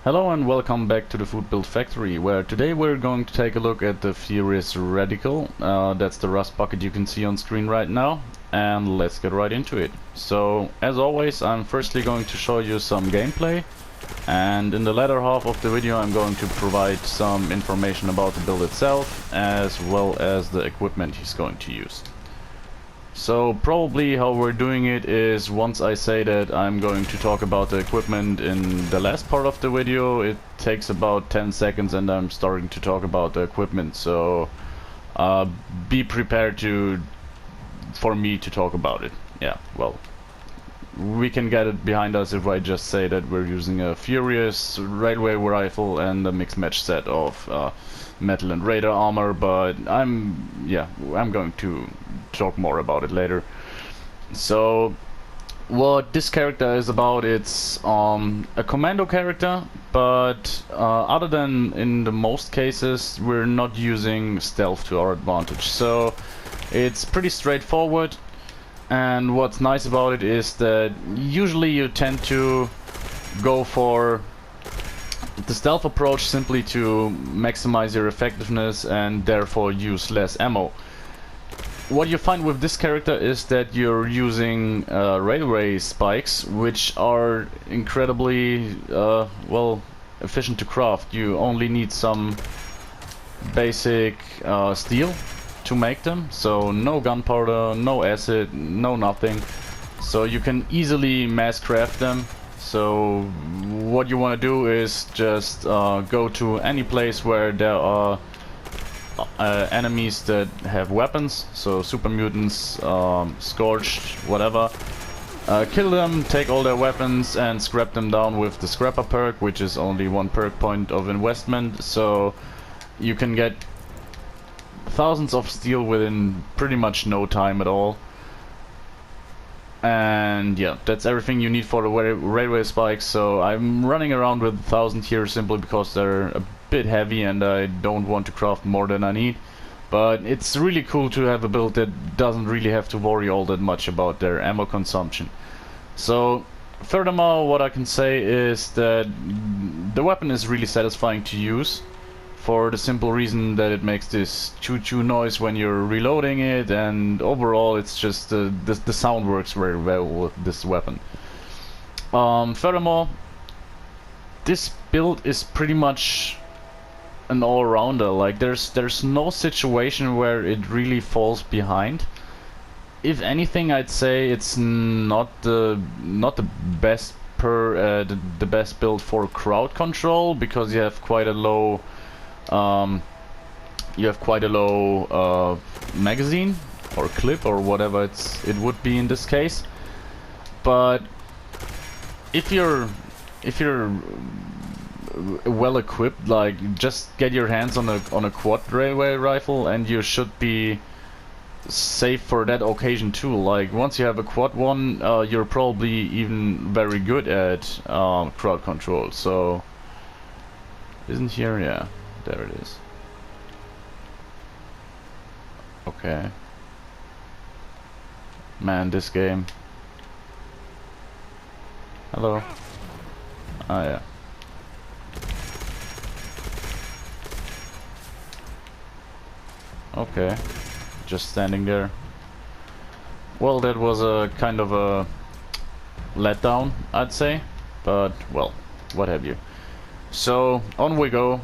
Hello and welcome back to the Foodbuild factory, where today we're going to take a look at the Furious Radical. That's the rust bucket you can see on screen right now, and let's get right into it. So, as always, I'm firstly going to show you some gameplay, and in the latter half of the video I'm going to provide some information about the build itself, as well as the equipment he's going to use. So probably how we're doing it is, once I say that I'm going to talk about the equipment in the last part of the video, it takes about 10 seconds and I'm starting to talk about the equipment. So be prepared for me to talk about it. Yeah, well, we can get it behind us if I just say that we're using a Furious railway rifle and a mixed match set of metal and radar armor, but I'm going to talk more about it later. So what this character is about, it's a commando character, but other than in the most cases we're not using stealth to our advantage, so it's pretty straightforward. And what's nice about it is that usually you tend to go for the stealth approach simply to maximize your effectiveness and therefore use less ammo. What you find with this character is that you're using railway spikes, which are incredibly well efficient to craft. You only need some basic steel to make them, so no gunpowder, no acid, no nothing. So you can easily mass craft them. So what you want to do is just go to any place where there are enemies that have weapons, so super mutants, scorched, whatever. Kill them, take all their weapons and scrap them down with the scrapper perk, which is only 1 perk point of investment, so you can get thousands of steel within pretty much no time at all. And yeah, that's everything you need for the railway spikes. So I'm running around with 1,000 here simply because they're a bit heavy and I don't want to craft more than I need. But it's really cool to have a build that doesn't really have to worry all that much about their ammo consumption. So furthermore, what I can say is that the weapon is really satisfying to use, for the simple reason that it makes this choo-choo noise when you're reloading it, and overall it's just the sound works very well with this weapon. Furthermore, this build is pretty much an all-rounder. Like there's no situation where it really falls behind. If anything, I'd say it's not the best the best build for crowd control, because you have quite a low magazine or clip or whatever it would be in this case. But if you're well equipped, like, just get your hands on a quad railway rifle and you should be safe for that occasion too. Like, once you have a quad one, you're probably even very good at crowd control. So isn't here? Yeah, there it is. Okay. Man, this game. Hello. Ah, yeah. Okay. Just standing there. Well, that was a kind of a letdown, I'd say. But, well, what have you. So, on we go.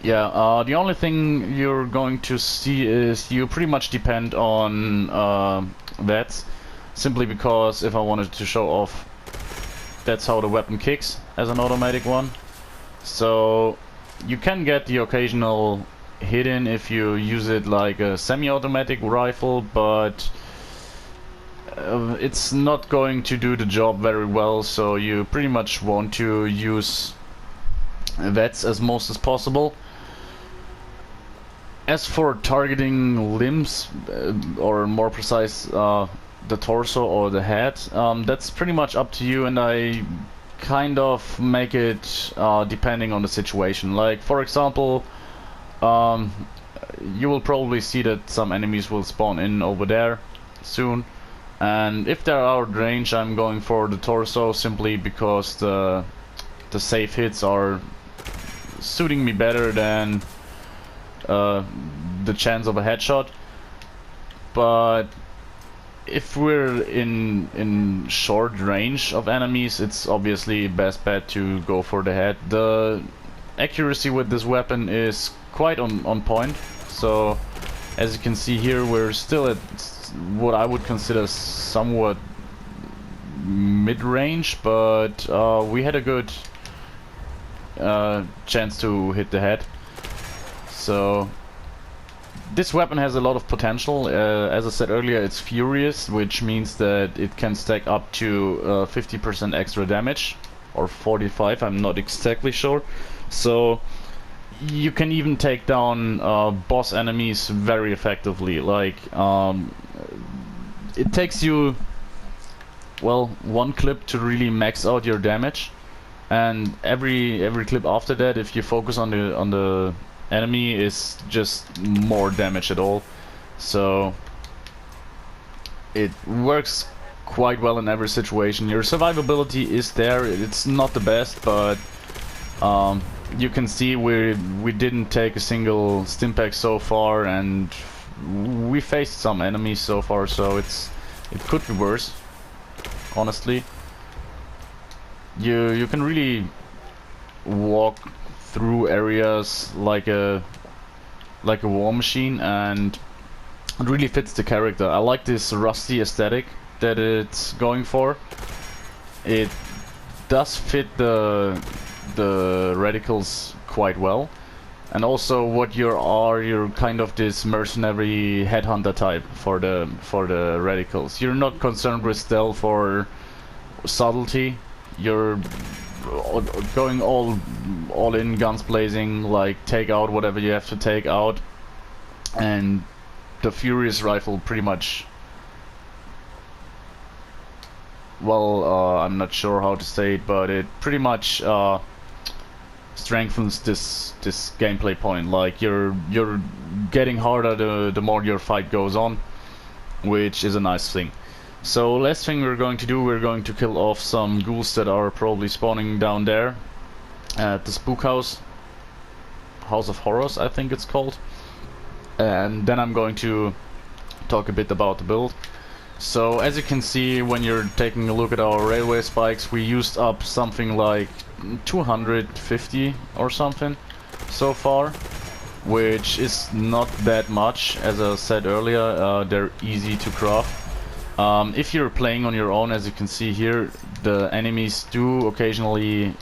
Yeah, the only thing you're going to see is you pretty much depend on VATS, simply because if I wanted to show off, that's how the weapon kicks as an automatic one. So you can get the occasional hit in if you use it like a semi-automatic rifle, but it's not going to do the job very well, so you pretty much want to use VATS as most as possible. As for targeting limbs, or more precise, the torso or the head, that's pretty much up to you, and I kind of make it depending on the situation. Like, for example, you will probably see that some enemies will spawn in over there soon, and if they're out of range, I'm going for the torso, simply because the the safe hits are suiting me better than the chance of a headshot. But if we're in short range of enemies, it's obviously best bet to go for the head. The accuracy with this weapon is quite on point. So as you can see here, we're still at what I would consider somewhat mid-range, but we had a good chance to hit the head. So this weapon has a lot of potential. As I said earlier, it's furious, which means that it can stack up to 50% extra damage, or 45, I'm not exactly sure. So you can even take down boss enemies very effectively. Like it takes you, well, one clip to really max out your damage, and every clip after that, if you focus on the enemy, is just more damage at all. So it works quite well in every situation. Your survivability is there. It's not the best, but you can see we didn't take a single stimpack so far, and we faced some enemies so far, so it could be worse, honestly. You can really walk through areas like a war machine, and it really fits the character. I like this rusty aesthetic that it's going for. It does fit the radicals quite well, and also what you're kind of this mercenary headhunter type for the radicals. You're not concerned with stealth or subtlety. You're going all in, guns blazing, like take out whatever you have to take out. And the Furious rifle pretty much, well, I'm not sure how to say it, but it pretty much strengthens this gameplay point. Like you're getting harder the more your fight goes on, which is a nice thing. So last thing we're going to do, we're going to kill off some ghouls that are probably spawning down there at the spook house. House of Horrors, I think it's called. And then I'm going to talk a bit about the build. So as you can see, when you're taking a look at our railway spikes, we used up something like 250 or something so far, which is not that much. As I said earlier, they're easy to craft. If you're playing on your own, as you can see here, the enemies do occasionally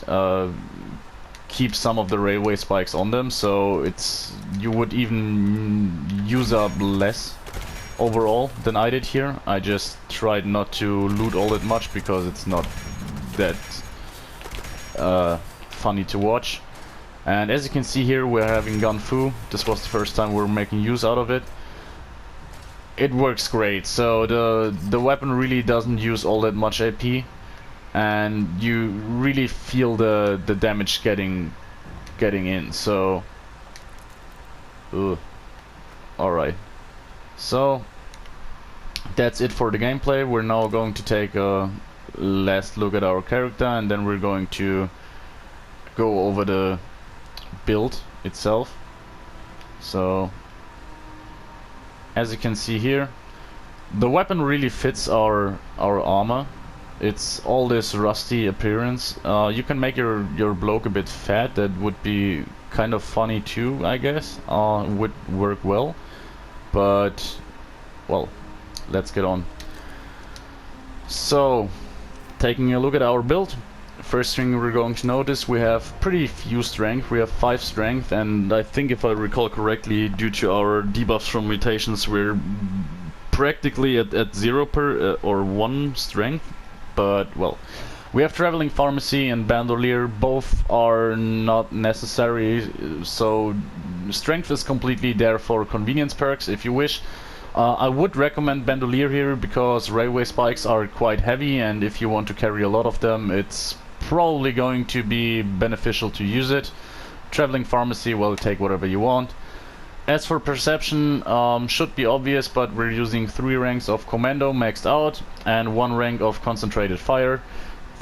keep some of the railway spikes on them, so you would even use up less overall than I did here. I just tried not to loot all that much because it's not that funny to watch. And as you can see here, we're having gun fu. This was the first time we're making use out of it. It works great. So the weapon really doesn't use all that much AP, and you really feel the damage getting in. So alright, so that's it for the gameplay. We're now going to take a last look at our character, and then we're going to go over the build itself. So as you can see here, the weapon really fits our armor. It's all this rusty appearance. You can make your bloke a bit fat. That would be kind of funny too, I guess. Would work well. But well, let's get on. So, taking a look at our build, first thing we're going to notice, we have pretty few strength. We have 5 strength, and I think if I recall correctly, due to our debuffs from mutations, we're practically at 0 or 1 strength. But well, we have traveling pharmacy and bandolier. Both are not necessary, so strength is completely there for convenience perks if you wish. I would recommend bandolier here because railway spikes are quite heavy, and if you want to carry a lot of them, it's probably going to be beneficial to use it. Traveling pharmacy, well, take whatever you want. As for perception, should be obvious, but we're using 3 ranks of Commando maxed out and 1 rank of concentrated fire.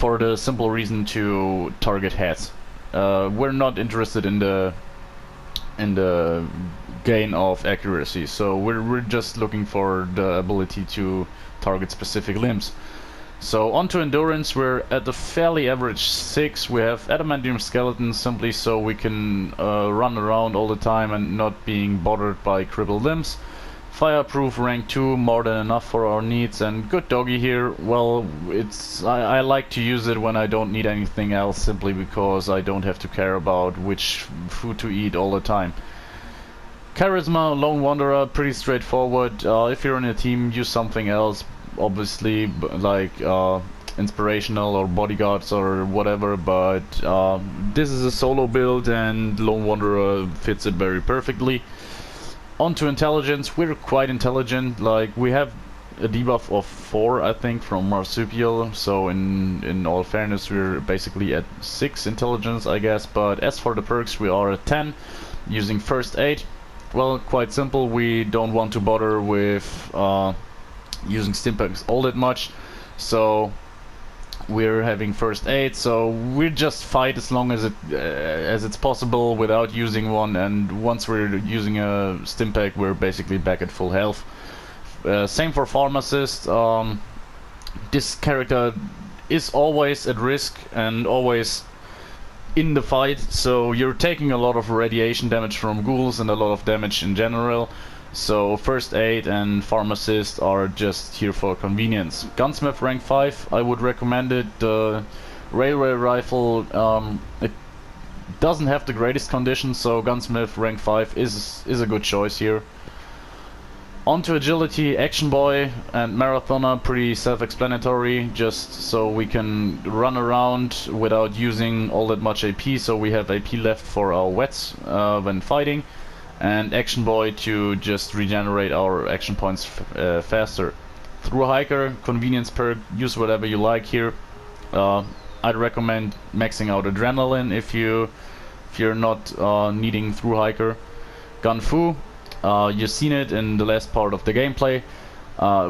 for the simple reason to target heads. We're not interested in the gain of accuracy, so we're just looking for the ability to target specific limbs. So onto endurance, we're at a fairly average 6. We have adamantium skeletons simply so we can run around all the time and not being bothered by crippled limbs. Fireproof rank 2, more than enough for our needs. And good doggy here, well, I like to use it when I don't need anything else, simply because I don't have to care about which food to eat all the time. Charisma, Lone Wanderer, pretty straightforward. If you're in a team, use something else, obviously, like inspirational or bodyguards or whatever, but this is a solo build and Lone Wanderer fits it very perfectly. Onto intelligence, we're quite intelligent, like we have a debuff of 4 I think from Marsupial, so in all fairness we're basically at 6 intelligence I guess, but as for the perks we are at 10, using first aid. Well, quite simple, we don't want to bother with using stimpaks all that much, so we're having first aid, so we just fight as long as it's possible without using one, and once we're using a stimpak we're basically back at full health. Same for pharmacist. This character is always at risk and always in the fight, so you're taking a lot of radiation damage from ghouls and a lot of damage in general, so first aid and pharmacist are just here for convenience. Gunsmith rank 5, I would recommend it. The railway rifle, it doesn't have the greatest conditions, so gunsmith rank 5 is a good choice here. Onto agility, action boy and marathoner, pretty self-explanatory, just so we can run around without using all that much AP, so we have AP left for our wets when fighting, and action boy to just regenerate our action points faster. Through hiker, convenience perk, use whatever you like here. I'd recommend maxing out adrenaline if you're not needing through hiker. Gun Fu, you've seen it in the last part of the gameplay.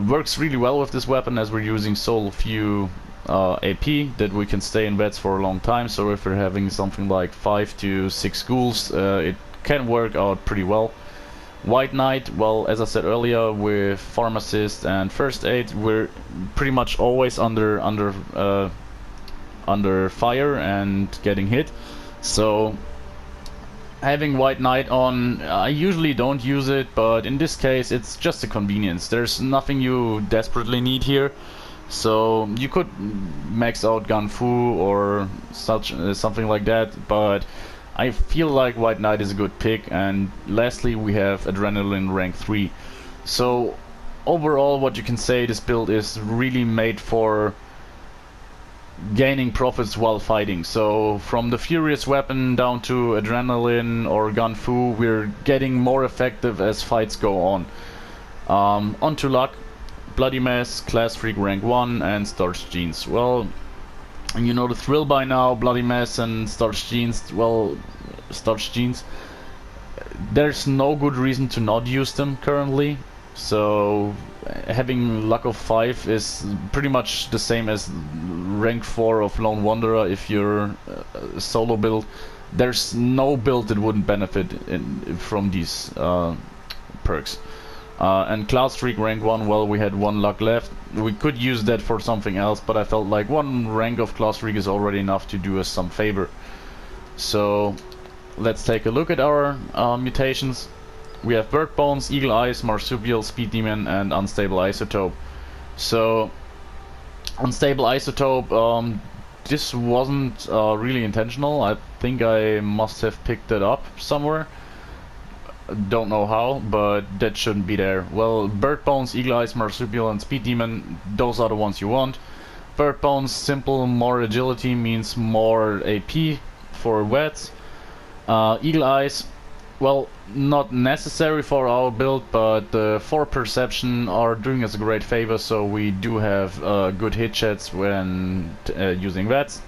Works really well with this weapon as we're using so few AP that we can stay in beds for a long time, so if we're having something like 5 to 6 ghouls, it can work out pretty well. White Knight, well, as I said earlier, with pharmacist and first aid we're pretty much always under fire and getting hit, so having White Knight on, I usually don't use it, but in this case it's just a convenience. There's nothing you desperately need here, so you could max out Gun Fu or something like that, but I feel like White Knight is a good pick. And lastly we have adrenaline rank 3. So overall what you can say, this build is really made for gaining profits while fighting. So from the furious weapon down to adrenaline or Gun Fu, we're getting more effective as fights go on. Onto luck, Bloody Mess, Class Freak rank 1 and Starched Jeans. Well, you know the thrill by now, Bloody Mess and Starched Jeans. Well, Starched Jeans, there's no good reason to not use them currently, so having luck of 5 is pretty much the same as rank 4 of Lone Wanderer if you're a solo build. There's no build that wouldn't benefit from these perks. And Class Freak rank 1, well, we had 1 luck left. We could use that for something else, but I felt like 1 rank of Class Freak is already enough to do us some favor. So let's take a look at our mutations. We have Bird Bones, Eagle Eyes, Marsupial, Speed Demon and Unstable Isotope. So Unstable Isotope, this wasn't really intentional. I think I must have picked it up somewhere. Don't know how, but that shouldn't be there. Well, Bird Bones, Eagle Eyes, Marsupial and Speed Demon, those are the ones you want. Bird Bones, simple, more agility means more AP for wets. Eagle Eyes, well, not necessary for our build, but the 4 perception are doing us a great favor, so we do have good hit chats when using vets.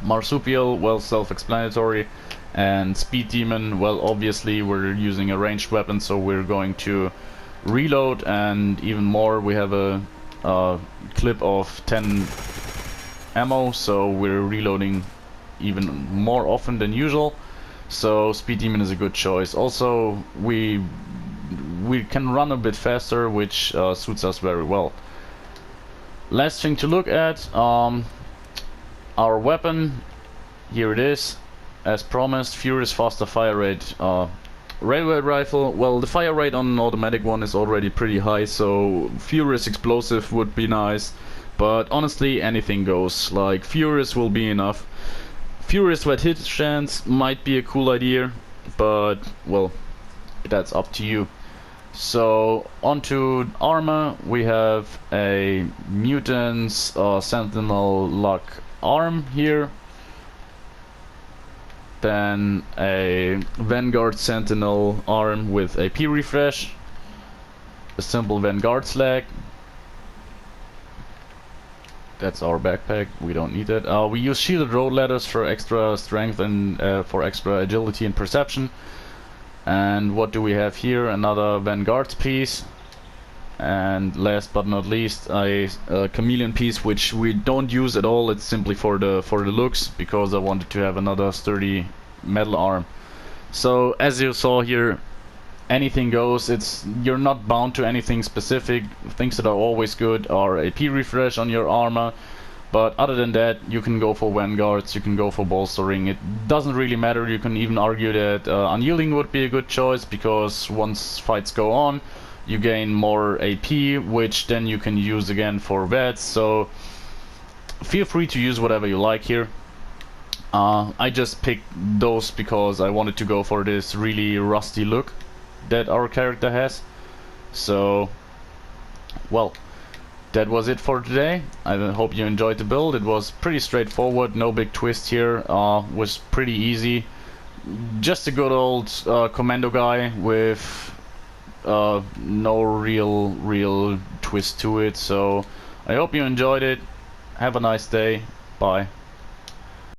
Marsupial, well, self-explanatory. And Speed Demon, well, obviously we're using a ranged weapon, so we're going to reload, and even more, we have a clip of 10 ammo, so we're reloading even more often than usual. So Speed Demon is a good choice. Also, we can run a bit faster, which suits us very well. Last thing to look at, our weapon. Here it is, as promised, Furious Faster Fire Rate railway rifle. Well, the fire rate on an automatic one is already pretty high, so Furious Explosive would be nice. But honestly, anything goes. Like, Furious will be enough. Furious Wet Hit Chance might be a cool idea, but, well, that's up to you. So, onto armor, we have a Mutant's Sentinel Lock arm here. Then a Vanguard Sentinel arm with AP refresh. A simple Vanguard slag. That's our backpack, we don't need that. We use shielded road ladders for extra strength and for extra agility and perception. And what do we have here? Another Vanguard's piece. And last but not least, a chameleon piece, which we don't use at all. It's simply for the looks, because I wanted to have another sturdy metal arm. So as you saw here, anything goes. You're not bound to anything specific. Things that are always good are AP refresh on your armor, but other than that, you can go for Vanguards, you can go for bolstering. It doesn't really matter. You can even argue that unyielding would be a good choice, because once fights go on, you gain more AP, which then you can use again for vets. So feel free to use whatever you like here. I just picked those because I wanted to go for this really rusty look that our character has. So, well, that was it for today. I hope you enjoyed the build. It was pretty straightforward, no big twist here. Was pretty easy. Just a good old Commando guy with no real twist to it. So I hope you enjoyed it. Have a nice day. Bye.